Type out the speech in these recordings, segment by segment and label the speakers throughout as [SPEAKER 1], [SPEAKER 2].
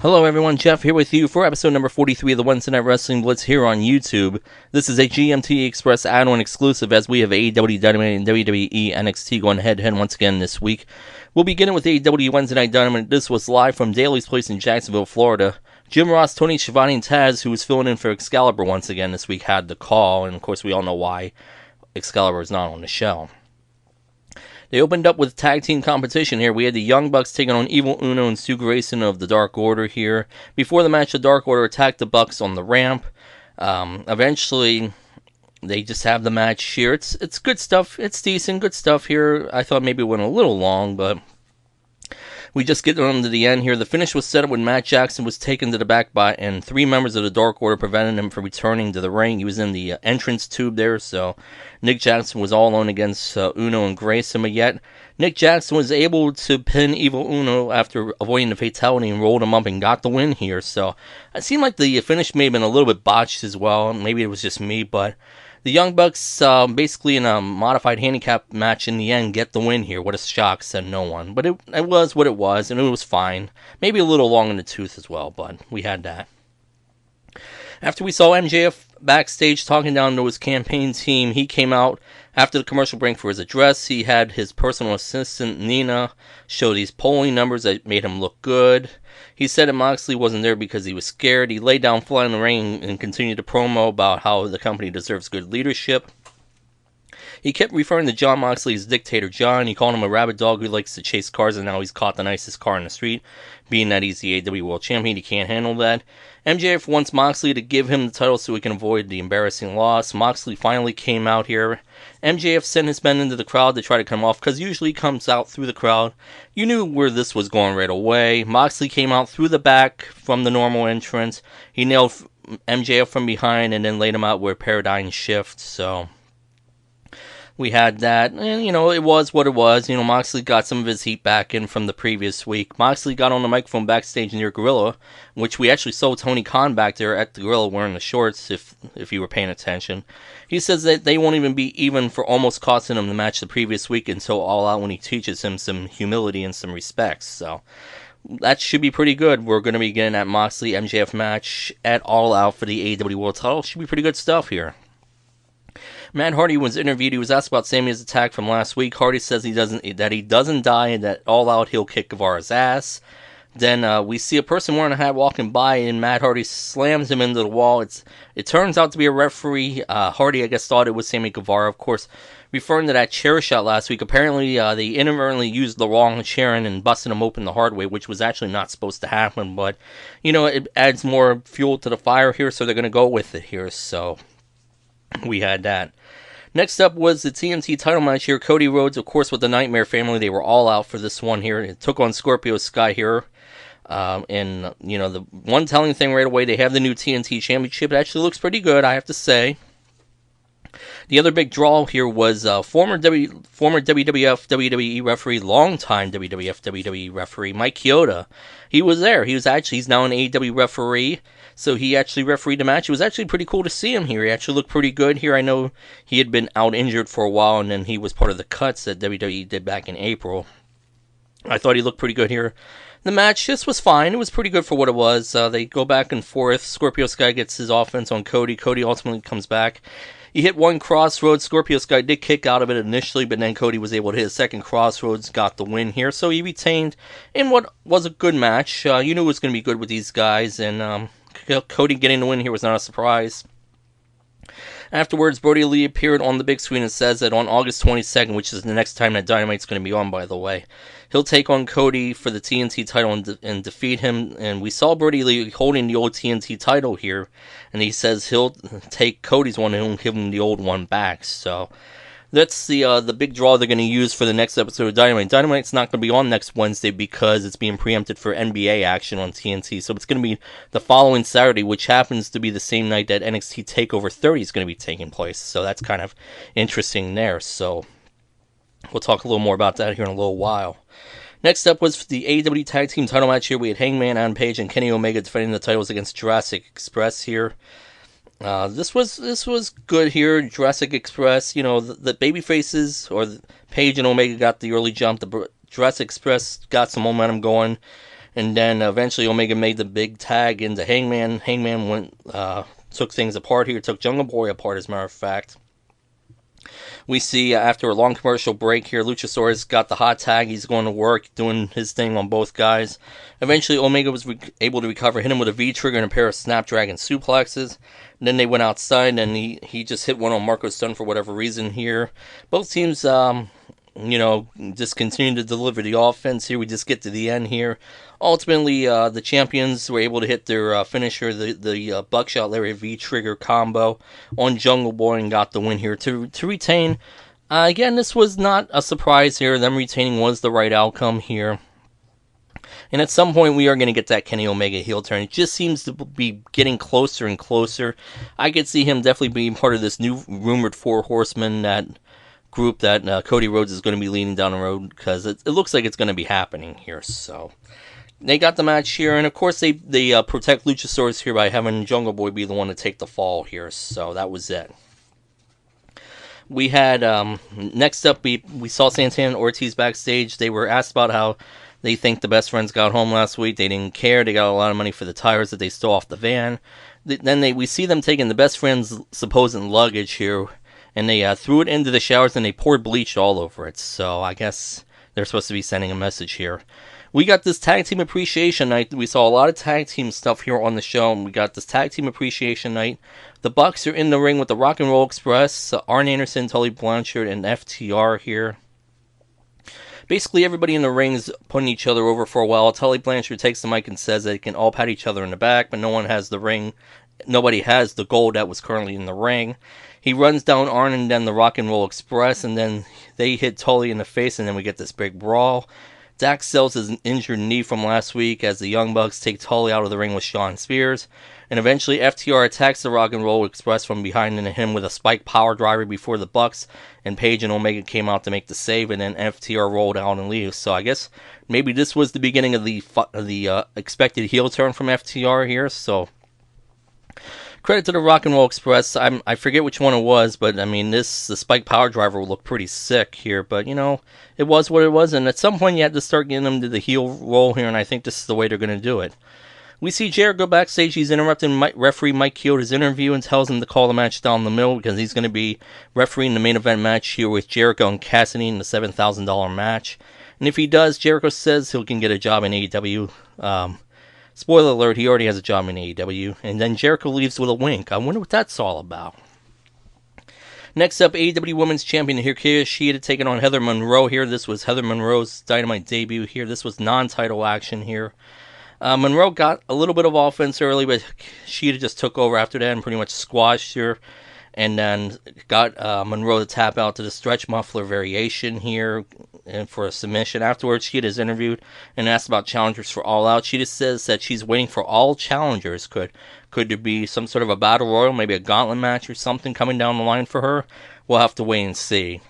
[SPEAKER 1] Hello everyone, Jeff here with you for episode number 43 of the Wednesday Night Wrestling Blitz here on YouTube. This is a GMTE Express add-on exclusive as we have AEW, Dynamite, and WWE NXT going head-to-head once again this week. We'll begin with AEW Wednesday Night Dynamite. This was live from Daly's Place in Jacksonville, Florida. Jim Ross, Tony Schiavone, and Taz, who was filling in for Excalibur once again this week, had the call, and of course we all know why Excalibur is not on the show. They opened up with tag team competition here. We had the Young Bucks taking on Evil Uno and Stu Grayson of the Dark Order here. Before the match, the Dark Order attacked the Bucks on the ramp. Eventually, they just have the match here. It's good stuff. It's decent, good stuff here. I thought maybe it went a little long, but we just get on to the end here. The finish was set up when Matt Jackson was taken to the back by, and three members of the Dark Order prevented him from returning to the ring. He was in the entrance tube there, so Nick Jackson was all alone against Uno and Grayson, but yet Nick Jackson was able to pin Evil Uno after avoiding the fatality and rolled him up and got the win here. So it seemed like the finish may have been a little bit botched as well. Maybe it was just me, but the Young Bucks, basically in a modified handicap match in the end, get the win here. What a shock, said no one. But it was what it was, and it was fine. Maybe a little long in the tooth as well, but we had that. After we saw MJF backstage talking down to his campaign team, he came out after the commercial break for his address. He had his personal assistant, Nina, show these polling numbers that made him look good. He said that Moxley wasn't there because he was scared. He laid down flat in the ring and continued to promo about how the company deserves good leadership. He kept referring to John Moxley as Dictator John. He called him a rabid dog who likes to chase cars, and now he's caught the nicest car in the street. Being that he's the AEW World Champion, he can't handle that. MJF wants Moxley to give him the title so he can avoid the embarrassing loss. Moxley finally came out here. MJF sent his men into the crowd to try to cut him off, because usually he comes out through the crowd. You knew where this was going right away. Moxley came out through the back from the normal entrance. He nailed MJF from behind and then laid him out where Paradigm Shift, so we had that, and, it was what it was. Moxley got some of his heat back in from the previous week. Moxley got on the microphone backstage near Gorilla, which we actually saw Tony Khan back there at the Gorilla wearing the shorts, if you were paying attention. He says that they won't even for almost costing him the match the previous week until All Out, when he teaches him some humility and some respect. So that should be pretty good. We're going to be getting that Moxley MJF match at All Out for the AEW World title. Should be pretty good stuff here. Matt Hardy was interviewed. He was asked about Sammy's attack from last week. Hardy says he doesn't die, and that All Out he'll kick Guevara's ass. Then we see a person wearing a hat walking by, and Matt Hardy slams him into the wall. It turns out to be a referee. Hardy, I guess, thought it was Sammy Guevara. Of course, referring to that chair shot last week, apparently they inadvertently used the wrong chair and busted him open the hard way, which was actually not supposed to happen. But, it adds more fuel to the fire here, so they're going to go with it here. So we had that. Next up was the TNT title match here. Cody Rhodes, of course, with the Nightmare Family. They were all out for this one here. It took on Scorpio Sky here. The one telling thing right away, they have the new TNT Championship. It actually looks pretty good, I have to say. The other big draw here was former WWF, WWE referee, longtime WWF, WWE referee, Mike Chioda. He was there. He's now an AEW referee, so he actually refereed the match. It was actually pretty cool to see him here. He actually looked pretty good here. I know he had been out injured for a while, and then he was part of the cuts that WWE did back in April. I thought he looked pretty good here. The match just was fine. It was pretty good for what it was. They go back and forth. Scorpio Sky gets his offense on Cody. Cody ultimately comes back. He hit one crossroads. Scorpio Sky did kick out of it initially, but then Cody was able to hit a second crossroads, got the win here. So he retained in what was a good match. You knew it was going to be good with these guys, and Cody getting the win here was not a surprise. Afterwards, Brody Lee appeared on the big screen and says that on August 22nd, which is the next time that Dynamite's going to be on, by the way, he'll take on Cody for the TNT title and defeat him. And we saw Brody Lee holding the old TNT title here, and he says he'll take Cody's one and he'll give him the old one back. So that's the big draw they're going to use for the next episode of Dynamite. Dynamite's not going to be on next Wednesday because it's being preempted for NBA action on TNT. So it's going to be the following Saturday, which happens to be the same night that NXT TakeOver 30 is going to be taking place. So that's kind of interesting there. So we'll talk a little more about that here in a little while. Next up was the AEW Tag Team title match here. We had Hangman Adam Page and Kenny Omega defending the titles against Jurassic Express here. This was good here. Jurassic Express, the baby faces, or Page and Omega got the early jump. The Jurassic Express got some momentum going. And then eventually Omega made the big tag into Hangman. Hangman took things apart here, took Jungle Boy apart, as a matter of fact. We see after a long commercial break here, Luchasaurus got the hot tag. He's going to work, doing his thing on both guys. Eventually, Omega was able to recover, hit him with a V-trigger and a pair of Snapdragon suplexes. And then they went outside, and he just hit one on Marco Stunt for whatever reason here. Both teams, just continue to deliver the offense here. We just get to the end here. Ultimately, the champions were able to hit their finisher, the Buckshot Lariat V-Trigger combo on Jungle Boy, and got the win here to retain. Again, this was not a surprise here. Them retaining was the right outcome here. And at some point, we are going to get that Kenny Omega heel turn. It just seems to be getting closer and closer. I could see him definitely being part of this new rumored Four Horsemen, that group that Cody Rhodes is going to be leading down the road, because it looks like it's going to be happening here. So they got the match here, and of course they protect Luchasaurus here by having Jungle Boy be the one to take the fall here. So that was it. We had next up we saw Santana and Ortiz backstage. They were asked about how they think the Best Friends got home last week. They didn't care. They got a lot of money for the tires that they stole off the van. Then we see them taking the Best Friends' supposed luggage here, and they threw it into the showers, and they poured bleach all over it. So I guess they're supposed to be sending a message here. We got this Tag Team Appreciation Night. We saw a lot of tag team stuff here on the show, and we got this Tag Team Appreciation Night. The Bucks are in the ring with the Rock and Roll Express, Arn Anderson, Tully Blanchard, and FTR here. Basically, everybody in the ring is putting each other over for a while. Tully Blanchard takes the mic and says they can all pat each other in the back, but no one has the ring. Nobody has the gold that was currently in the ring. He runs down Arn and then the Rock and Roll Express, and then they hit Tully in the face, and then we get this big brawl. Dax sells his injured knee from last week as the Young Bucks take Tully out of the ring with Shawn Spears. And eventually FTR attacks the Rock and Roll Express from behind and him with a spike power driver before the Bucks and Page and Omega came out to make the save, and then FTR rolled out and leaves. So I guess maybe this was the beginning of the expected heel turn from FTR here. So credit to the Rock and Roll Express. I forget which one it was, but I mean the spike power driver will look pretty sick here. But it was what it was, and at some point you had to start getting them to the heel roll here, and I think this is the way they're going to do it. We see Jericho backstage. He's interrupting referee Mike Chioda's interview and tells him to call the match down the middle because he's going to be refereeing the main event match here with Jericho and Cassidy in the $7,000 match. And if he does, Jericho says he can get a job in AEW. Spoiler alert, he already has a job in AEW. And then Jericho leaves with a wink. I wonder what that's all about. Next up, AEW Women's Champion Hikaru Shida taking on Heather Monroe here. This was Heather Monroe's Dynamite debut here. This was non-title action here. Monroe got a little bit of offense early, but Shida just took over after that and pretty much squashed her. And then got Monroe to tap out to the stretch muffler variation here and for a submission. Afterwards, Shida is interviewed and asked about challengers for All Out. Shida says that she's waiting for all challengers. Could there be some sort of a battle royal, maybe a gauntlet match or something coming down the line for her? We'll have to wait and see.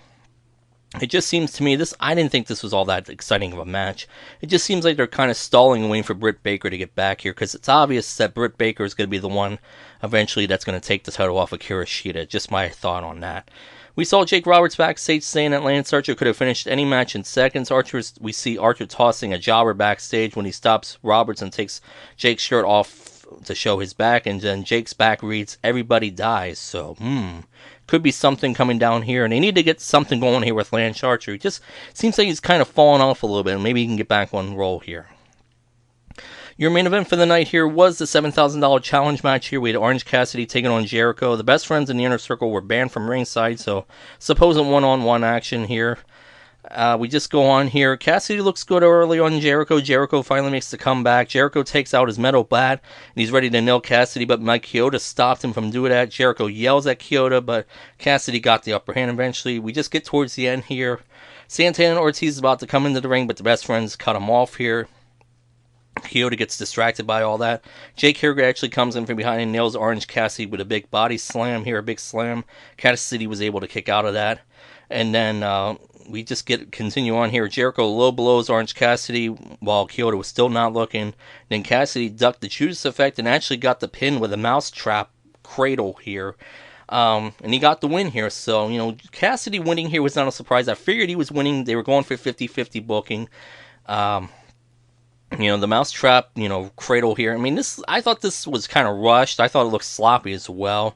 [SPEAKER 1] It just seems to me, I didn't think this was all that exciting of a match. It just seems like they're kind of stalling and waiting for Britt Baker to get back here, because it's obvious that Britt Baker is going to be the one eventually that's going to take the title off of Hikaru Shida. Just my thought on that. We saw Jake Roberts backstage saying that Lance Archer could have finished any match in seconds. We see Archer tossing a jobber backstage when he stops Roberts and takes Jake's shirt off to show his back, and then Jake's back reads, "Everybody dies." So, could be something coming down here, and they need to get something going here with Lance Archer. It just seems like he's kind of fallen off a little bit, and maybe he can get back one roll here. Your main event for the night here was the $7,000 challenge match here. We had Orange Cassidy taking on Jericho. The Best Friends in the Inner Circle were banned from ringside, so supposed one-on-one action here. We just go on here. Cassidy looks good early on Jericho. Jericho finally makes the comeback. Jericho takes out his metal bat, and he's ready to nail Cassidy, but Mike Chioda stopped him from doing that. Jericho yells at Chioda, but Cassidy got the upper hand eventually. We just get towards the end here. Santana and Ortiz is about to come into the ring, but the Best Friends cut him off here. Chioda gets distracted by all that. Jake Hager actually comes in from behind and nails Orange Cassidy with a big body slam here, a big slam. Cassidy was able to kick out of that. And then we just continue on here. Jericho low blows Orange Cassidy while Chioda was still not looking. Then Cassidy ducked the Judas effect and actually got the pin with a mousetrap cradle here. And he got the win here. So, Cassidy winning here was not a surprise. I figured he was winning. They were going for 50-50 booking. The mousetrap, cradle here. I mean, I thought this was kind of rushed. I thought it looked sloppy as well.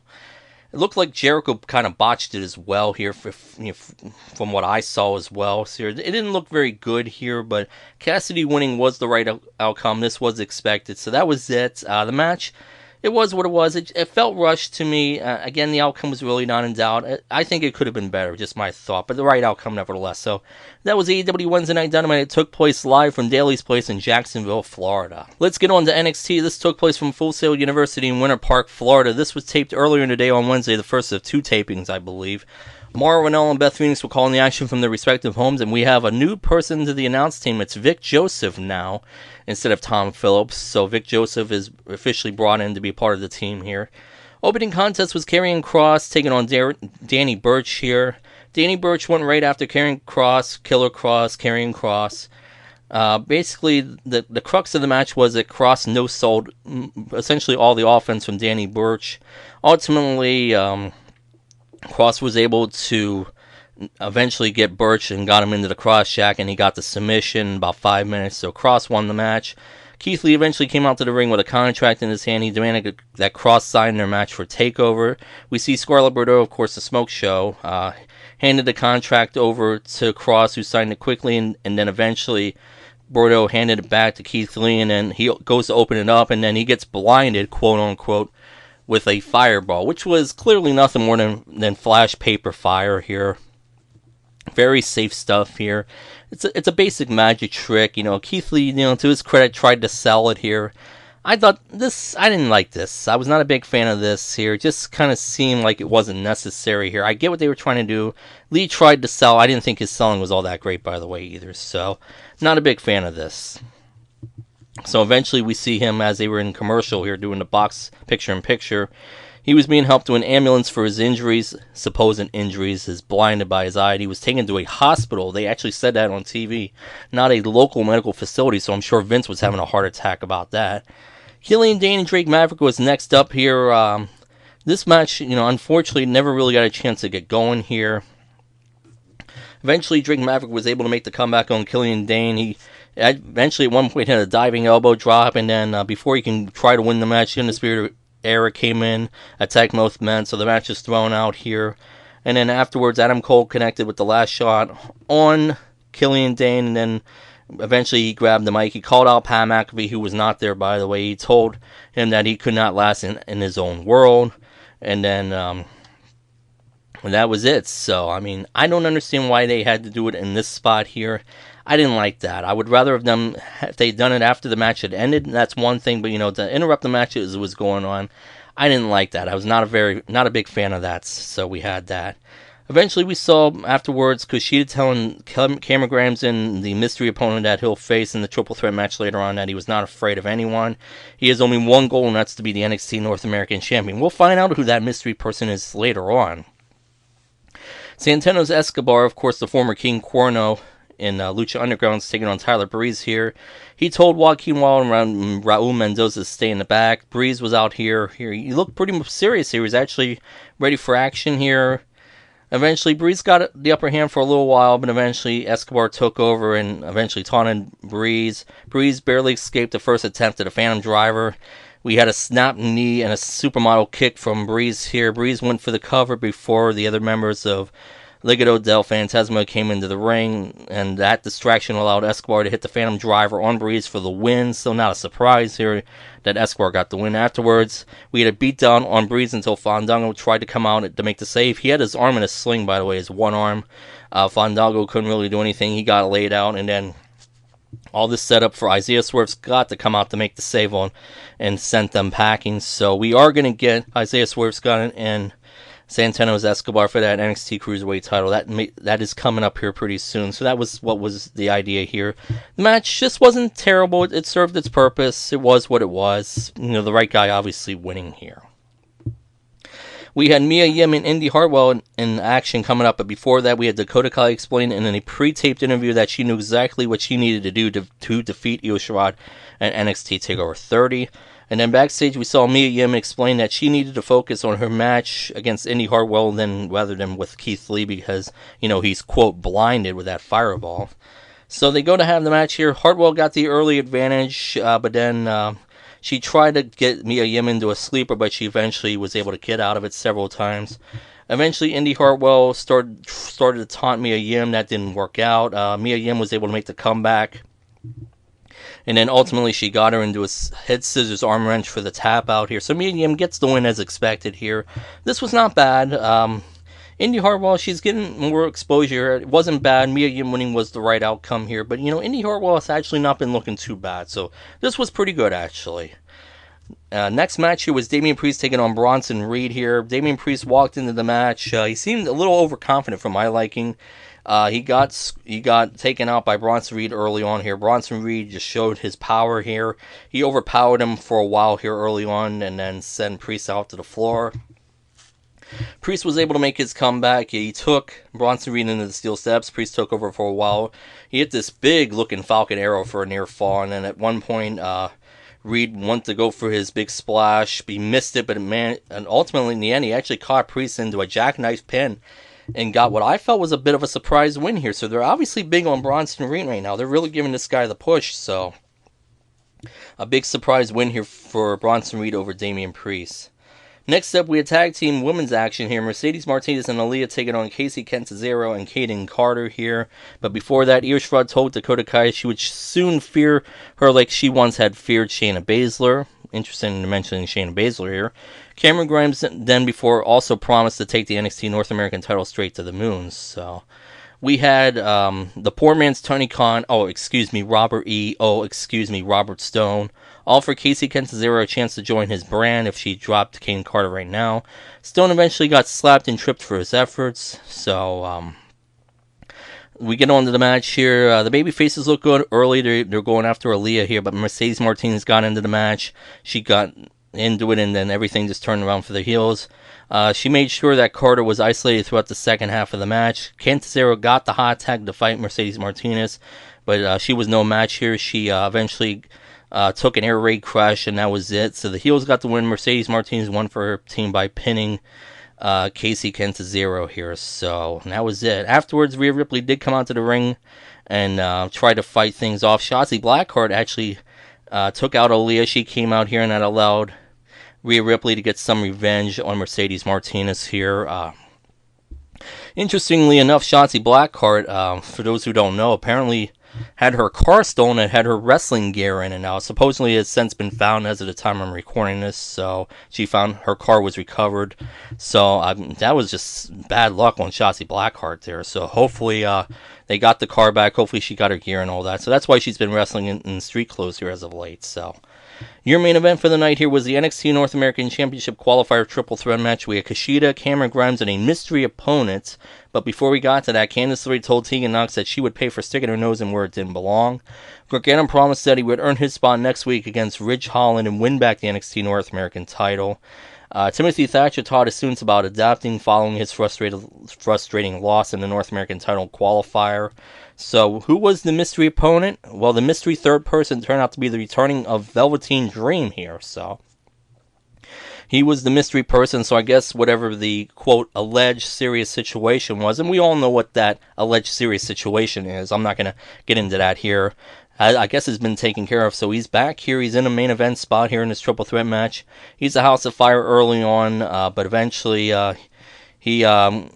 [SPEAKER 1] It looked like Jericho kind of botched it as well here, from what I saw as well. So it didn't look very good here, but Cassidy winning was the right outcome. This was expected, so that was it. The match, it was what it was. It felt rushed to me. Again, the outcome was really not in doubt. I think it could have been better, just my thought, but the right outcome nevertheless. So that was AEW Wednesday Night Dynamite. It took place live from Daly's Place in Jacksonville, Florida. Let's get on to NXT. This took place from Full Sail University in Winter Park, Florida. This was taped earlier in the day on Wednesday, the first of 2 tapings, I believe. Mauro Ranallo and Beth Phoenix were calling the action from their respective homes, and we have a new person to the announce team. It's Vic Joseph now, instead of Tom Phillips. So Vic Joseph is officially brought in to be part of the team here. Opening contest was Karrion Kross taking on Danny Burch here. Danny Burch went right after Karrion Kross, Killer Kross, Karrion Kross. Basically, the crux of the match was that Kross no-sold essentially all the offense from Danny Burch. Ultimately, Kross was able to eventually get Burch and got him into the Cross Jack, and he got the submission in about 5 minutes, so Kross won the match. Keith Lee eventually came out to the ring with a contract in his hand. He demanded that Kross sign their match for TakeOver. We see Scarlett Bordeaux, of course, the Smoke Show, handed the contract over to Kross, who signed it quickly, and then eventually Bordeaux handed it back to Keith Lee, and then he goes to open it up, and then he gets blinded, quote-unquote, with a fireball, which was clearly nothing more than flash paper fire here. Very safe stuff here. It's a basic magic trick. Keith Lee, to his credit, tried to sell it here. I didn't like this. I was not a big fan of this here. It just kind of seemed like it wasn't necessary here. I get what they were trying to do. Lee tried to sell. I didn't think his selling was all that great, by the way, either. So, not a big fan of this. So eventually we see him as they were in commercial here doing the box picture-in-picture. He was being helped to an ambulance for his injuries, supposed injuries, his blinded by his eye. He was taken to a hospital. They actually said that on TV, not a local medical facility, so I'm sure Vince was having a heart attack about that. Killian Dane and Drake Maverick was next up here. This match, unfortunately never really got a chance to get going here. Eventually, Drake Maverick was able to make the comeback on Killian Dane. He eventually, at one point, had a diving elbow drop, and then before he can try to win the match, the Undisputed Era came in, attacked both men, so the match is thrown out here. And then afterwards, Adam Cole connected with the last shot on Killian Dane, and then eventually he grabbed the mic. He called out Pat McAfee, who was not there, by the way. He told him that he could not last in his own world, and then and that was it. So, I don't understand why they had to do it in this spot here. I didn't like that. I would rather have them, if they'd done it after the match had ended, that's one thing, but, to interrupt the match as it was going on, I didn't like that. I was not a big fan of that, so we had that. Eventually, we saw afterwards Kushida telling Cameron Grimes, the mystery opponent that he'll face in the triple threat match later on, that he was not afraid of anyone. He has only one goal, and that's to be the NXT North American Champion. We'll find out who that mystery person is later on. Santano's Escobar, of course, the former King Cuerno in Lucha Underground, is taking on Tyler Breeze here. He told Joaquin Wilde and Raul Mendoza to stay in the back. Breeze was out here. He looked pretty serious. He was actually ready for action here. Eventually, Breeze got the upper hand for a little while, but eventually Escobar took over and eventually taunted Breeze. Breeze barely escaped the first attempt at a Phantom Driver. We had a snap knee and a supermodel kick from Breeze here. Breeze went for the cover before the other members of Legado del Fantasma came into the ring, and that distraction allowed Escobar to hit the Phantom Driver on Breeze for the win, so not a surprise here that Escobar got the win. Afterwards, we had a beatdown on Breeze until Fandango tried to come out to make the save. He had his arm in a sling, by the way, his one arm. Fandango couldn't really do anything. He got laid out, and then all this set up for Isaiah Swerve Scott to come out to make the save on and sent them packing. So we are going to get Isaiah Swerve Scott and Santano's Escobar for that NXT Cruiserweight title. That is coming up here pretty soon. So that was what was the idea here. The match just wasn't terrible. It served its purpose. It was what it was. The right guy obviously winning here. We had Mia Yim and Indy Hartwell in action coming up, but before that we had Dakota Kai explain in a pre-taped interview that she knew exactly what she needed to do to defeat Io Shirai at NXT TakeOver 30. And then backstage we saw Mia Yim explain that she needed to focus on her match against Indy Hartwell rather than with Keith Lee because, he's, quote, blinded with that fireball. So they go to have the match here. Hartwell got the early advantage, but then she tried to get Mia Yim into a sleeper, but she eventually was able to get out of it several times. Eventually, Indy Hartwell started to taunt Mia Yim. That didn't work out. Mia Yim was able to make the comeback. And then ultimately she got her into a head scissors arm wrench for the tap out here. So Mia Yim gets the win as expected here. This was not bad. Indy Hartwell, she's getting more exposure. It wasn't bad. Mia Yim winning was the right outcome here. But, Indy Hartwell has actually not been looking too bad. So this was pretty good, actually. Next match here was Damian Priest taking on Bronson Reed here. Damian Priest walked into the match. He seemed a little overconfident for my liking. He got taken out by Bronson Reed early on here. Bronson Reed just showed his power here. He overpowered him for a while here early on and then sent Priest out to the floor. Priest was able to make his comeback. He took Bronson Reed into the steel steps. Priest took over for a while. He hit this big looking Falcon Arrow for a near fall, and then at one point Reed wanted to go for his big splash. He missed it, and ultimately in the end he actually caught Priest into a jackknife pin and got what I felt was a bit of a surprise win here. So they're obviously big on Bronson Reed right now. They're really giving this guy the push. So a big surprise win here for Bronson Reed over Damian Priest. Next up, we had tag team women's action here. Mercedes Martinez and Aaliyah taking on Casey Kentazero and Kaden Carter here. But before that, Io Shirai told Dakota Kai she would soon fear her like she once had feared Shayna Baszler. Interesting to mention Shayna Baszler here. Cameron Grimes then before also promised to take the NXT North American title straight to the moon. So we had the poor man's Tony Khan. Robert E. Robert Stone. All for Casey Kentazero a chance to join his brand if she dropped Kaden Carter right now. Stone eventually got slapped and tripped for his efforts. So we get on to the match here. The baby faces look good early. They're going after Aaliyah here, but Mercedes Martinez got into the match. She got into it, and then everything just turned around for the heels. She made sure that Carter was isolated throughout the second half of the match. Kentazero got the hot tag to fight Mercedes Martinez, but she was no match here. She eventually took an air raid crash, and that was it. So the heels got the win. Mercedes Martinez won for her team by pinning Casey Kentazero here. So that was it. Afterwards, Rhea Ripley did come out to the ring and try to fight things off. Shotzi Blackheart actually took out Aaliyah. She came out here, and that allowed Rhea Ripley to get some revenge on Mercedes Martinez here. Interestingly enough, Shotzi Blackheart, for those who don't know, apparently had her car stolen and had her wrestling gear in it now. Supposedly it has since been found as of the time I'm recording this, so she found her car was recovered. So that was just bad luck on Shotzi Blackheart there. So hopefully they got the car back. Hopefully she got her gear and all that. So that's why she's been wrestling in street clothes here as of late. So your main event for the night here was the NXT North American Championship Qualifier Triple Threat match. We had Kushida, Cameron Grimes, and a mystery opponent. But before we got to that, Candice LeRae told Tegan Nox that she would pay for sticking her nose in where it didn't belong. Gargano promised that he would earn his spot next week against Ridge Holland and win back the NXT North American title. Timothy Thatcher taught his students about adapting following his frustrating loss in the North American title qualifier. So, who was the mystery opponent? Well, the mystery third person turned out to be the returning of Velveteen Dream here, so he was the mystery person, so I guess whatever the, quote, alleged serious situation was, and we all know what that alleged serious situation is. I'm not going to get into that here. I guess it's been taken care of, so he's back here. He's in a main event spot here in this triple threat match. He's a House of Fire early on, but eventually he got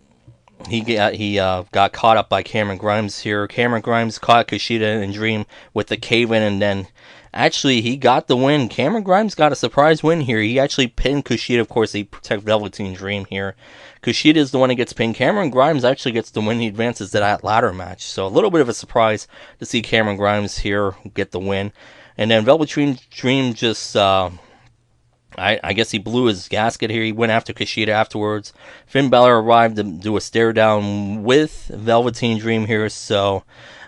[SPEAKER 1] caught up by Cameron Grimes here. Cameron Grimes caught Kushida and Dream with the cave-in, and then actually he got the win. Cameron Grimes got a surprise win here. He actually pinned Kushida. Of course, he protected Velveteen Dream here. Kushida is the one that gets pinned. Cameron Grimes actually gets the win. He advances to that ladder match. So a little bit of a surprise to see Cameron Grimes here get the win. And then Velveteen Dream just I guess he blew his gasket here. He went after Kushida afterwards. Finn Balor arrived to do a stare down with Velveteen Dream here. So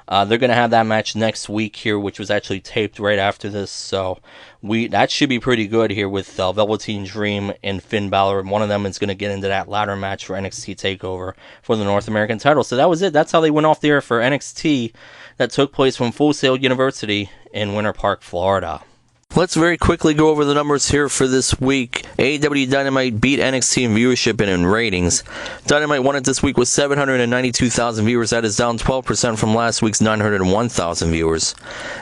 [SPEAKER 1] they're going to have that match next week here, which was actually taped right after this. So that should be pretty good here with Velveteen Dream and Finn Balor. And one of them is going to get into that ladder match for NXT TakeOver for the North American title. So that was it. That's how they went off the air for NXT that took place from Full Sail University in Winter Park, Florida. Let's very quickly go over the numbers here for this week. AEW Dynamite beat NXT in viewership and in ratings. Dynamite won it this week with 792,000 viewers. That is down 12% from last week's 901,000 viewers.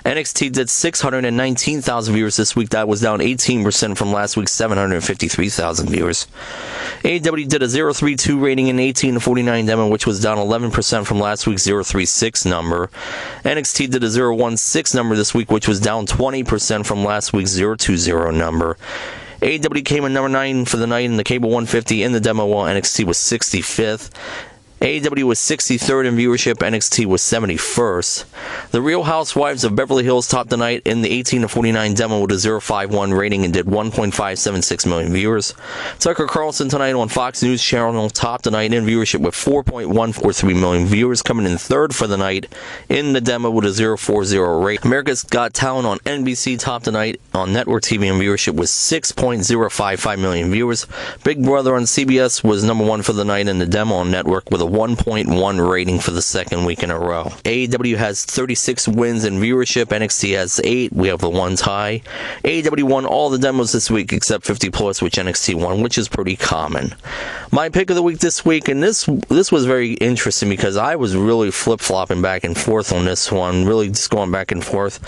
[SPEAKER 1] NXT did 619,000 viewers this week. That was down 18% from last week's 753,000 viewers. AEW did a 0.32 rating in 18 to 49 demo, which was down 11% from last week's 0.36 number. NXT did a 0.16 number this week, which was down 20% from last week's 0.20 number. AEW came in number 9 for the night in the Cable 150 in the demo, while NXT was 65th. AEW was 63rd in viewership, NXT was 71st. The Real Housewives of Beverly Hills topped the night in the 18 to 49 demo with a 0.51 rating and did 1.576 million viewers. Tucker Carlson tonight on Fox News Channel topped the night in viewership with 4.143 million viewers, coming in third for the night in the demo with a 0.40 rate. America's Got Talent on NBC topped the night on network TV in viewership with 6.055 million viewers. Big Brother on CBS was number 1 for the night in the demo on network with a 1.1 rating for the second week in a row. AEW has 36 wins in viewership. NXT has 8. We have the 1 tie. AEW won all the demos this week except 50 plus, which NXT won, which is pretty common. My pick of the week this week, and this was very interesting because I was really flip-flopping back and forth on this one, really just going back and forth.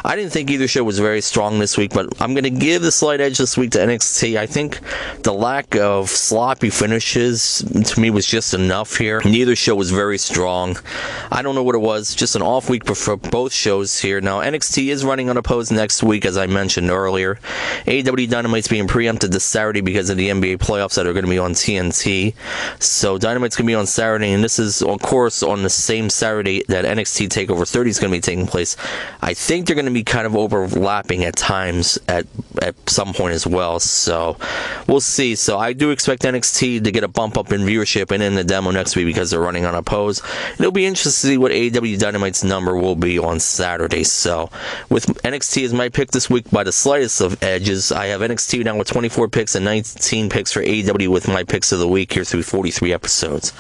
[SPEAKER 1] I didn't think either show was very strong this week, but I'm going to give the slight edge this week to NXT. I think the lack of sloppy finishes to me was just enough here. Neither show was very strong. I don't know what it was, just an off week for both shows here. Now, NXT is running unopposed next week, as I mentioned earlier. AEW Dynamite's being preempted this Saturday because of the NBA playoffs that are going to be on TNT. So Dynamite's going to be on Saturday, and this is, of course, on the same Saturday that NXT TakeOver 30 is going to be taking place. I think they're going to be kind of overlapping at times at some point as well. So we'll see. So I do expect NXT to get a bump up in viewership and in the demo next week because they're running unopposed. It'll be interesting to see what AEW Dynamite's number will be on Saturday. So with NXT as my pick this week by the slightest of edges, I have NXT down with 24 picks and 19 picks for AEW with my picks of the week here through 43 episodes.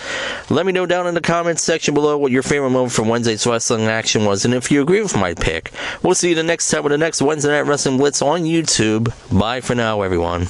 [SPEAKER 1] Let me know down in the comments section below what your favorite moment from Wednesday's Wrestling Action was, and if you agree with my pick. We'll see you the next time with the next Wednesday Night Wrestling Blitz on YouTube. Bye for now, everyone.